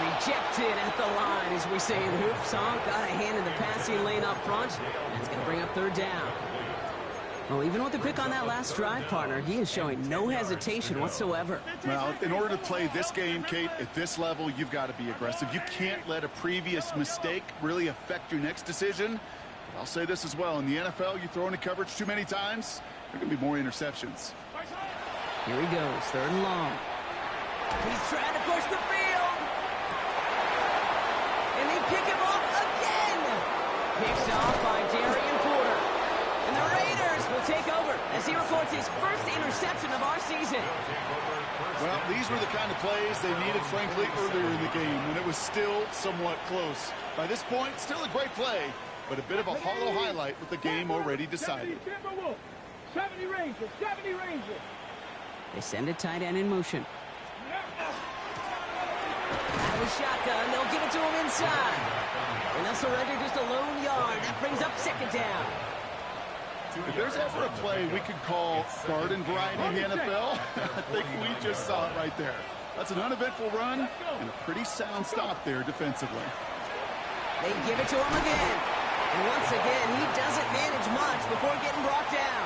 rejected at the line, as we say in hoops. Got a hand in the passing lane up front. That's going to bring up third down. Well, even with the pick on that last drive, partner, he is showing no hesitation whatsoever. Well, in order to play this game, Kate, at this level, you've got to be aggressive. You can't let a previous mistake really affect your next decision. But I'll say this as well. In the NFL, you throw into coverage too many times, there are going to be more interceptions. Here he goes, third and long. He's trying to push the field. And they pick him off again. Picked off by Darian Porter. And the Raiders will take over as he records his first interception of our season. Well, these were the kind of plays they needed, frankly, earlier in the game when it was still somewhat close. By this point, still a great play, but a bit of a hollow highlight with the game already decided. 70 Rangers, 70 Rangers. They send a tight end in motion. Out of the shotgun, they'll give it to him inside. And they'll surrender just a lone yard. That brings up second down. If there's ever a play we could call garden variety in the NFL, I think we just saw it right there. That's an uneventful run and a pretty sound stop there defensively. They give it to him again. And once again, he doesn't manage much before getting brought down.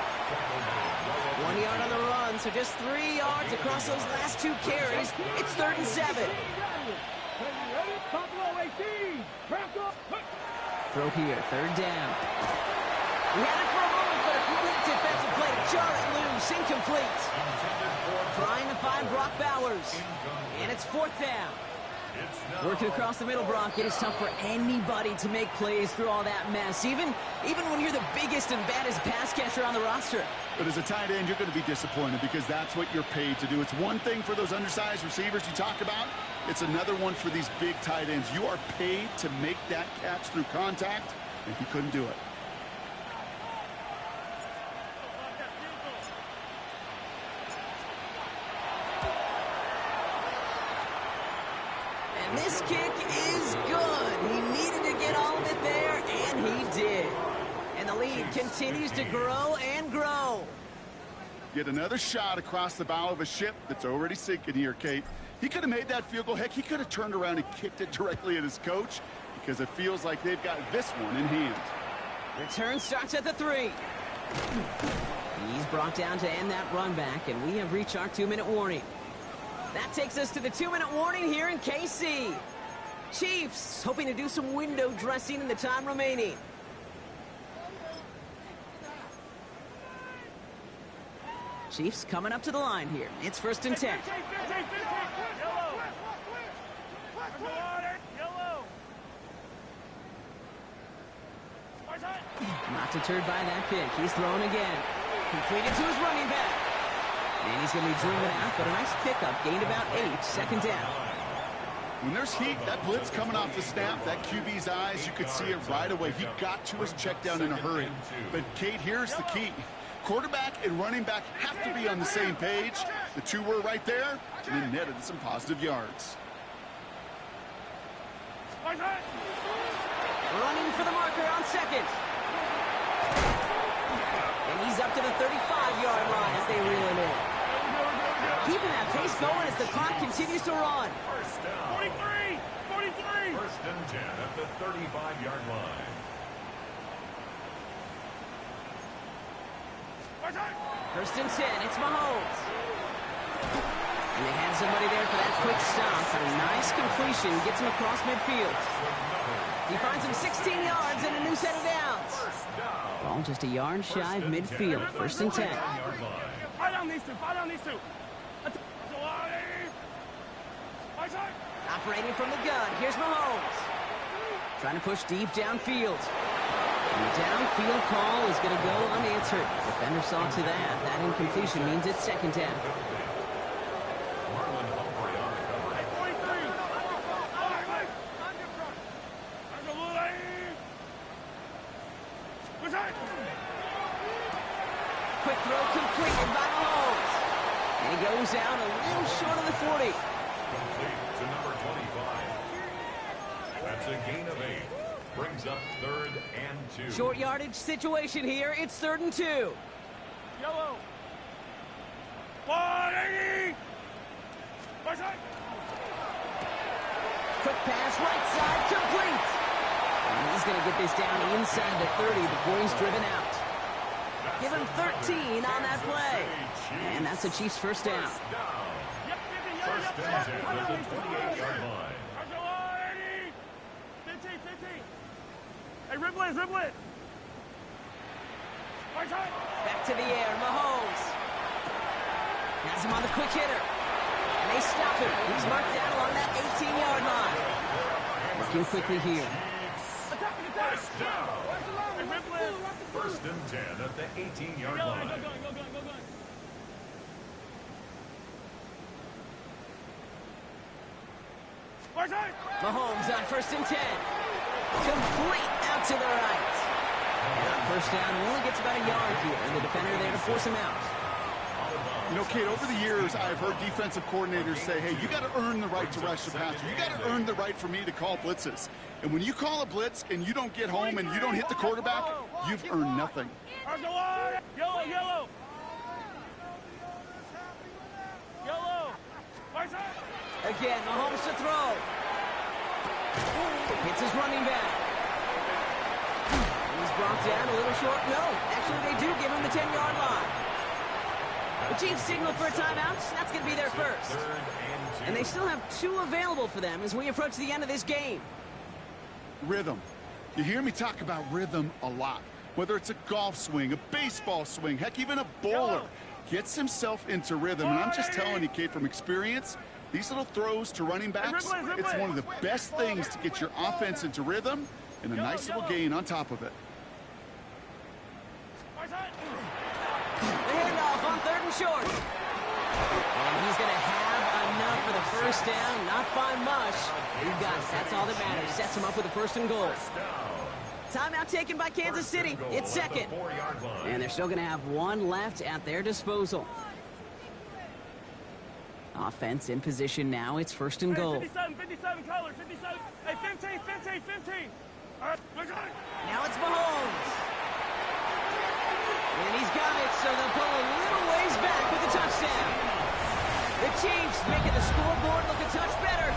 1 yard on the run, so just 3 yards across those last 2 carries. It's 3rd and 7. Throw here, 3rd down. We had it for a moment, but a complete defensive play to jar it loose, incomplete. Trying to find Brock Bowers, and it's 4th down. Working across the middle, Brock. It is tough for anybody to make plays through all that mess, even when you're the biggest and baddest pass catcher on the roster. But as a tight end, you're going to be disappointed because that's what you're paid to do. It's one thing for those undersized receivers you talk about. It's another one for these big tight ends. You are paid to make that catch through contact, and he couldn't do it. And this kick is good. He needed to get all of it there, and he did. And the lead continues to grow and grow. Yet another shot across the bow of a ship that's already sinking here, Kate. He could have made that field goal. Heck, he could have turned around and kicked it directly at his coach because it feels like they've got this one in hand. Return starts at the 3. He's brought down to end that run back, and we have reached our 2-minute warning. That takes us to the 2-minute warning here in KC. Chiefs hoping to do some window dressing in the time remaining. Chiefs coming up to the line here. It's 1st and 10. Not deterred by that pick. He's thrown again. Completed to his running back. And he's going to be driven out, but a nice pickup. Gained about 8. 2nd down. When there's heat, that blitz coming off the snap, that QB's eyes, you could see it right away. He got to his check down in a hurry. But, Kate, here's the key. Quarterback and running back have to be on the same page. The two were right there, and then netted some positive yards. Running for the marker on 2nd. And he's up to the 35-yard line as they reel him in. Keeping that pace going as the clock continues to run. 43! 43! 1st and 10 at the 35-yard line. 1st and 10, it's Mahomes. And they had somebody there for that quick stop, but a nice completion gets him across midfield. He finds him 16 yards and a new set of downs. Ball just a yard shy of midfield, 1st and 10. Fire down these two, fire down these two. Operating from the gun, here's Mahomes. Trying to push deep downfield. And the downfield call is going to go unanswered. Defender saw to that. That incompletion means it's 2nd down. Quick throw completed by Mahomes. And he goes out a little short of the 40. Complete to number 25. That's a gain of 8. Brings up 3rd and 2. Short yardage situation here. It's 3rd and 2. Yellow. 180. Quick pass, right side, complete. And he's going to get this down inside the 30 before he's driven out. Give him 13 on that play. And that's a Chiefs first down. First and 10 at the 28-yard line. Hey, ribble it. Back to the air, Mahomes. Has him on the quick hitter. And they stop him. He's marked down along that 18-yard line. Working quickly here. First down. First and 10 at the 18-yard line. Go. Mahomes on first and 10. Complete out to the right. And on first down, he only gets about a yard here. And the defender there to force him out. You know, Kate, over the years, I've heard defensive coordinators say, hey, you got to earn the right to rush the passer. You got to earn the right for me to call blitzes. And when you call a blitz and you don't get home and you don't hit the quarterback, you've earned nothing. Yellow. Again, Mahomes to throw. Hits his running back. He's brought down a little short. No, actually they do give him the 10-yard line. The Chiefs signal for a timeout. That's going to be their first. And they still have 2 available for them as we approach the end of this game. Rhythm. You hear me talk about rhythm a lot. Whether it's a golf swing, a baseball swing, heck, even a bowler gets himself into rhythm. And I'm just telling you, Kate, from experience, these little throws to running backs, it's one of the best things to get your offense into rhythm and a nice little gain on top of it. The handoff on 3rd and short. And he's going to have enough for the first down. Not by much. He got it. That's all that matters. Sets him up with a 1st and goal. Timeout taken by Kansas City. It's second. And they're still going to have 1 left at their disposal. Offense in position now. It's 1st and goal. 57 color, 57. Hey, 15. All right, now it's Mahomes. And he's got it, so they'll pull a little ways back with the touchdown. The Chiefs making the scoreboard look a touch better.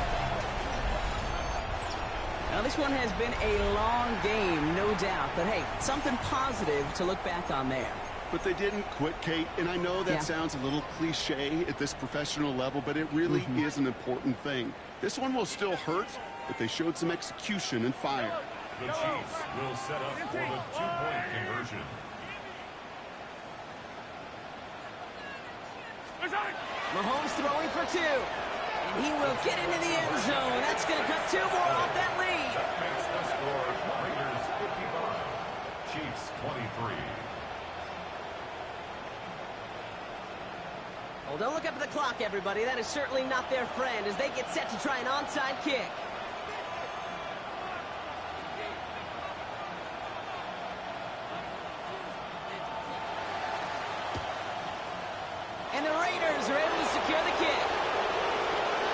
Now, this one has been a long game, no doubt. But, hey, something positive to look back on there. But they didn't quit, Kate, and I know that sounds a little cliche at this professional level, but it really is an important thing. This one will still hurt, but they showed some execution and fire. The Chiefs will set up for the 2-point conversion. Mahomes throwing for 2. And he will get into the end zone. That's going to cut 2 more off that lead. That makes the score Raiders 55, Chiefs 23. Well, don't look up at the clock, everybody. That is certainly not their friend as they get set to try an onside kick. And the Raiders are able to secure the kick.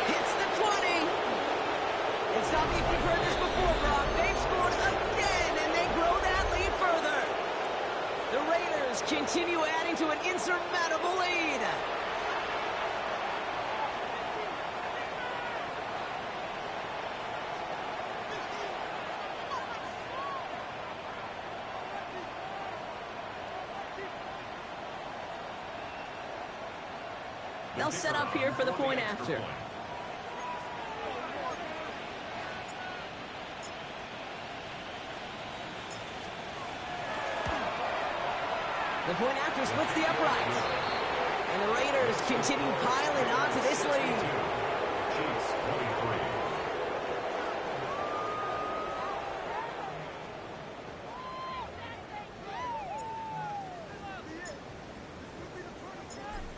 Hits the 20. And stop me if you've heard this before, Brock. They've scored again, and they grow that lead further. The Raiders continue adding to an insurmountable lead. They'll set up here for the point after. The point after splits the uprights. And the Raiders continue piling on to this lead. Chiefs 23.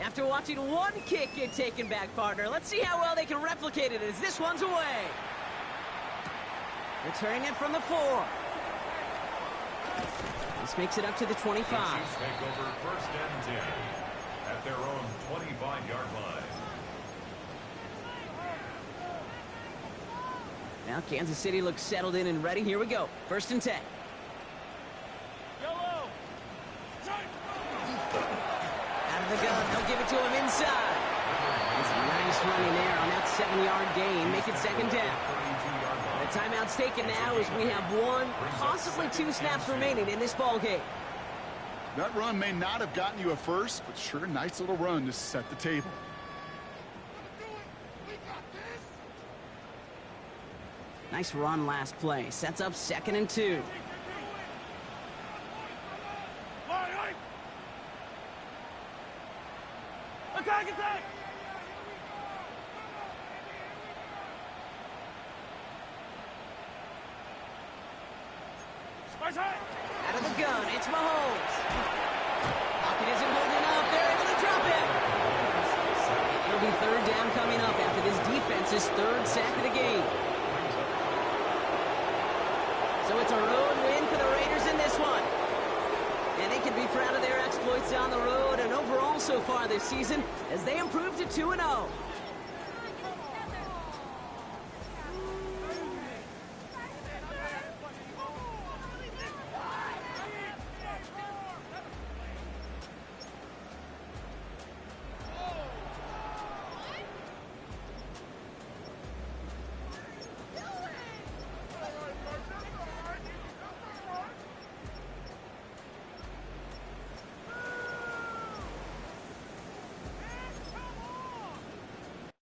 After watching one kick get taken back, partner, let's see how well they can replicate it as this one's away. Returning it from the 4. This makes it up to the 25. The Chiefs take over 1st and 10 at their own 25-yard line. Now Kansas City looks settled in and ready. Here we go. 1st and 10. Out of the gun, they'll give it to him inside. It's a nice running there on that 7-yard gain. Make it 2nd down. Timeout's taken now as we have one, possibly two snaps remaining in this ball game. That run may not have gotten you a first, but sure, nice little run to set the table. Nice run last play. Sets up 2nd and 2. Attack, attack! Out of the gun, it's Mahomes. Pocket isn't holding up. They're able to drop it. It'll be 3rd down coming up after this defense's 3rd sack of the game. So it's a road win for the Raiders in this one. And they can be proud of their exploits on the road and overall so far this season as they improve to 2-0.